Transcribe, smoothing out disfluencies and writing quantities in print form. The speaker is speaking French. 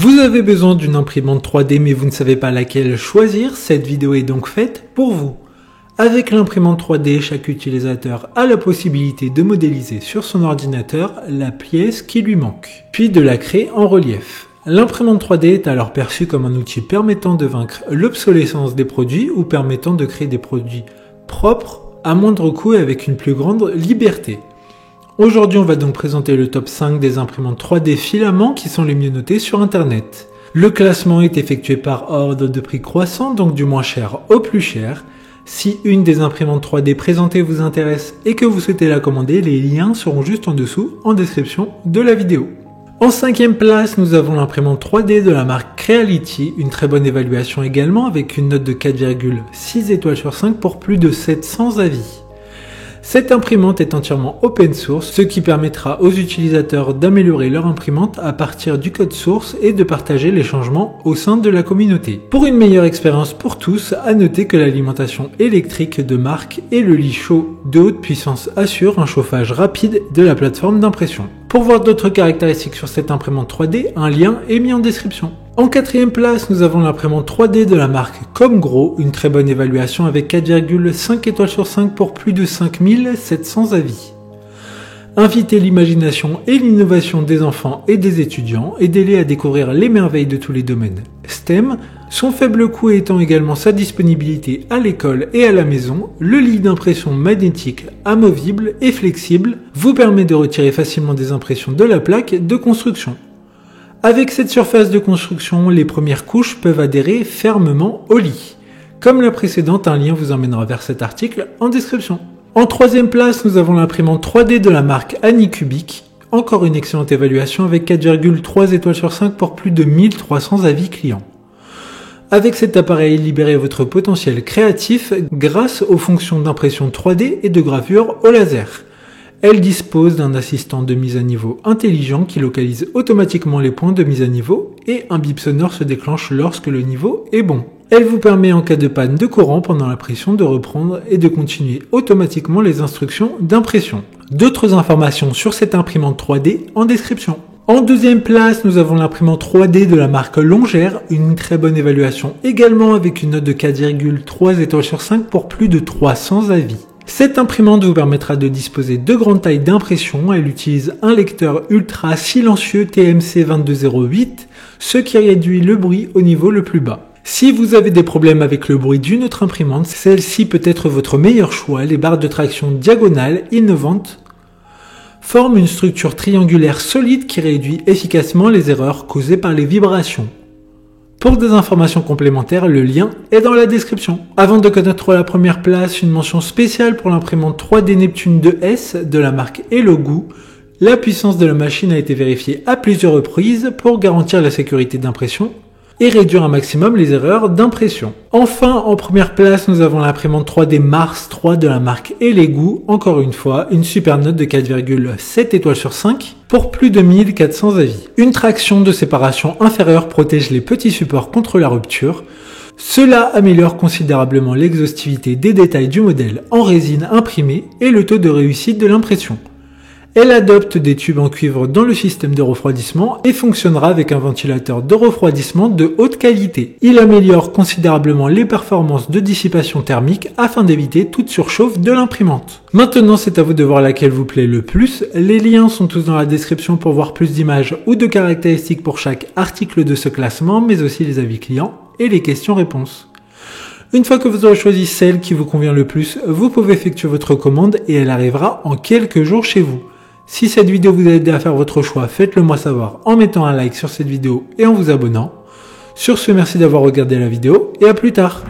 Vous avez besoin d'une imprimante 3D mais vous ne savez pas laquelle choisir, cette vidéo est donc faite pour vous. Avec l'imprimante 3D, chaque utilisateur a la possibilité de modéliser sur son ordinateur la pièce qui lui manque, puis de la créer en relief. L'imprimante 3D est alors perçue comme un outil permettant de vaincre l'obsolescence des produits ou permettant de créer des produits propres à moindre coût et avec une plus grande liberté. Aujourd'hui, on va donc présenter le top 5 des imprimantes 3D filaments qui sont les mieux notées sur Internet. Le classement est effectué par ordre de prix croissant, donc du moins cher au plus cher. Si une des imprimantes 3D présentées vous intéresse et que vous souhaitez la commander, les liens seront juste en dessous en description de la vidéo. En 5e place, nous avons l'imprimante 3D de la marque Creality, une très bonne évaluation également avec une note de 4,6 étoiles sur 5 pour plus de 700 avis. Cette imprimante est entièrement open source, ce qui permettra aux utilisateurs d'améliorer leur imprimante à partir du code source et de partager les changements au sein de la communauté. Pour une meilleure expérience pour tous, à noter que l'alimentation électrique de marque et le lit chaud de haute puissance assurent un chauffage rapide de la plateforme d'impression. Pour voir d'autres caractéristiques sur cette imprimante 3D, un lien est mis en description. En 4e place, nous avons l'imprimante 3D de la marque Comgro, une très bonne évaluation avec 4,5 étoiles sur 5 pour plus de 5700 avis. Invitez l'imagination et l'innovation des enfants et des étudiants, aidez-les à découvrir les merveilles de tous les domaines STEM. Son faible coût étant également sa disponibilité à l'école et à la maison, le lit d'impression magnétique amovible et flexible vous permet de retirer facilement des impressions de la plaque de construction. Avec cette surface de construction, les premières couches peuvent adhérer fermement au lit. Comme la précédente, un lien vous emmènera vers cet article en description. En 3e place, nous avons l'imprimante 3D de la marque Anycubic. Encore une excellente évaluation avec 4,3 étoiles sur 5 pour plus de 1300 avis clients. Avec cet appareil, libérez votre potentiel créatif grâce aux fonctions d'impression 3D et de gravure au laser. Elle dispose d'un assistant de mise à niveau intelligent qui localise automatiquement les points de mise à niveau et un bip sonore se déclenche lorsque le niveau est bon. Elle vous permet en cas de panne de courant pendant l'impression de reprendre et de continuer automatiquement les instructions d'impression. D'autres informations sur cette imprimante 3D en description. En 2e place, nous avons l'imprimante 3D de la marque Longère, une très bonne évaluation également avec une note de 4,3 étoiles sur 5 pour plus de 300 avis. Cette imprimante vous permettra de disposer de grandes tailles d'impression. Elle utilise un lecteur ultra silencieux TMC 2208, ce qui réduit le bruit au niveau le plus bas. Si vous avez des problèmes avec le bruit d'une autre imprimante, celle-ci peut être votre meilleur choix. Les barres de traction diagonales innovantes forment une structure triangulaire solide qui réduit efficacement les erreurs causées par les vibrations. Pour des informations complémentaires, le lien est dans la description. Avant de connaître la première place, une mention spéciale pour l'imprimante 3D Neptune 2S de la marque Elogu. La puissance de la machine a été vérifiée à plusieurs reprises pour garantir la sécurité d'impression et réduire un maximum les erreurs d'impression. Enfin, en première place, nous avons l'imprimante 3D Mars 3 de la marque Elogu. Encore une fois, une super note de 4,7 étoiles sur 5 pour plus de 1400 avis. Une traction de séparation inférieure protège les petits supports contre la rupture. Cela améliore considérablement l'exhaustivité des détails du modèle en résine imprimée et le taux de réussite de l'impression. Elle adopte des tubes en cuivre dans le système de refroidissement et fonctionnera avec un ventilateur de refroidissement de haute qualité. Il améliore considérablement les performances de dissipation thermique afin d'éviter toute surchauffe de l'imprimante. Maintenant, c'est à vous de voir laquelle vous plaît le plus. Les liens sont tous dans la description pour voir plus d'images ou de caractéristiques pour chaque article de ce classement, mais aussi les avis clients et les questions-réponses. Une fois que vous aurez choisi celle qui vous convient le plus, vous pouvez effectuer votre commande et elle arrivera en quelques jours chez vous. Si cette vidéo vous a aidé à faire votre choix, faites-le moi savoir en mettant un like sur cette vidéo et en vous abonnant. Sur ce, merci d'avoir regardé la vidéo et à plus tard.